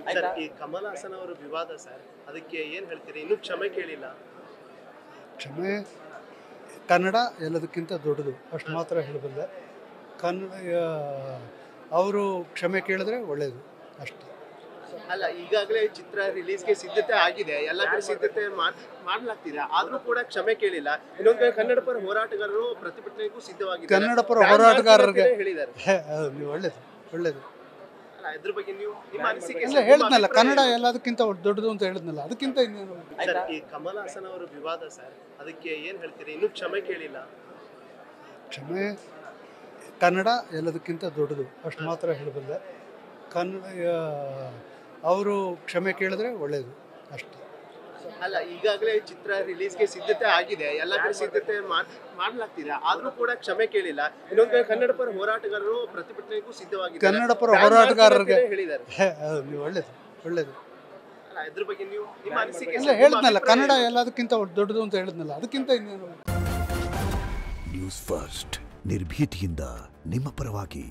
Sir, ಈ ಕಮಲ್ ಹಾಸನ್ ಅವರ ವಿವಾದ ಸರ್, ಅದಕ್ಕೆ ಏನು ಹೇಳ್ತೀರಿ? ಇನ್ನೂ ಕ್ಷಮೆ ಕೇಳಿಲ್ಲ. ಕ್ಷಮೆ ಕನ್ನಡ ಎಲ್ಲದಕ್ಕಿಂತ ದೊಡ್ಡದು, ಅಷ್ಟು ಮಾತ್ರ ಹೇಳಬಲ್ಲೆ. ಕನ್ನಡ ಅವರು ಕ್ಷಮೆ ಕೇಳಿದ್ರೆ ಒಳ್ಳೆಯದು ಅಷ್ಟೇ. ಅಲ್ಲ, ಈಗಾಗಲೇ ಚಿತ್ರ ರಿಲೀಸ್ಗೆ ಸಿದ್ಧತೆ ಆಗಿದೆ, ಎಲ್ಲ ಕಡೆ ಸಿದ್ಧತೆ ಮಾಡ್ಲಾಗ್ತಿದೆ, ಆದ್ರೂ ಕೂಡ ಕ್ಷಮೆ ಕೇಳಿಲ್ಲ. ಇನ್ನೊಂದು ಕಡೆ ಕನ್ನಡ ಪರ ಹೋರಾಟಗಾರರು ಪ್ರತಿಭಟನೆಗೂ ಸಿದ್ಧವಾಗಿದ್ದಾರೆ. ಕನ್ನಡ ಪರ ಹೋರಾಟಗಾರರಿಗೆ ಹೇಳಿದ್ದಾರೆ. ನೀವು ಒಳ್ಳೇದು ಒಳ್ಳೇದು ಅಲ್ಲ, ಇದ್ರ ಬಗ್ಗೆ ನೀವು ನಿಮ್ಮ ಅನಿಸಿಕೆ? ಇಲ್ಲ, ಹೇಳಿದ್ನಲ್ಲ, ಕನ್ನಡ ಎಲ್ಲದಕ್ಕಿಂತ ದೊಡ್ಡದು ಅಂತ ಹೇಳಿದ್ನಲ್ಲ, ಅದಕ್ಕಿಂತ ಇನ್ನೇನು. ಸರ್, ಈ ಕಮಲ್ ಹಾಸನ್ ಅವರ ವಿವಾದ ಸರ್, ಅದಕ್ಕೆ ಏನು ಹೇಳ್ತೀರಿ? ಇನ್ನೂ ಕ್ಷಮೆ ಕೇಳಿಲ್ಲ. ಕ್ಷಮೆ ಕನ್ನಡ ಎಲ್ಲದಕ್ಕಿಂತ ದೊಡ್ಡದು, ಅಷ್ಟು ಮಾತ್ರ ಹೇಳಬಲ್ಲೆ. ಕನ್ನಡ ಅವರು ಕ್ಷಮೆ ಕೇಳಿದ್ರೆ ಒಳ್ಳೆಯದು ಅಷ್ಟೇ. ಅಲ್ಲ, ಈಗಾಗಲೇ ಚಿತ್ರ ರಿಲೀಸ್ಗೆ ಸಿದ್ಧತೆ ಆಗಿದೆ, ಎಲ್ಲ ಕಡೆ ಸಿದ್ಧತೆ ಮಾಡ್ಲಾಗ್ತಿದೆ, ಆದ್ರೂ ಕೂಡ ಕ್ಷಮೆ ಕೇಳಿಲ್ಲ. ಇನ್ನೊಂದು ಕಡೆ ಕನ್ನಡ ಪರ ಹೋರಾಟಗಾರರು ಪ್ರತಿಭಟನೆಗೂ ಸಿದ್ಧವಾಗಿದ್ದಾರೆ. ಕನ್ನಡ ಪರ ಹೋರಾಟಗಾರರಿಗೆ ಹೇಳಿದ್ದಾರೆ. ನೀವು ಒಳ್ಳೇದು ಒಳ್ಳೇದು. ಅಲ್ಲ, ಇದ್ರ ಬಗ್ಗೆ ನೀವು ನಿಮ್ಮ ಅನಿಸಿಕೆ? ಇಲ್ಲ, ಹೇಳಿದ್ನಲ್ಲ, ಕನ್ನಡ ಎಲ್ಲದಕ್ಕಿಂತ ದೊಡ್ಡದು ಅಂತ ಹೇಳಿದ್ನಲ್ಲ, ಅದಕ್ಕಿಂತ ಇನ್ನೇನು. ನ್ಯೂಸ್ ಫಸ್ಟ್ ನಿರ್ಭೀತಿಯಿಂದ ನಿಮ್ಮ ಪರವಾಗಿ.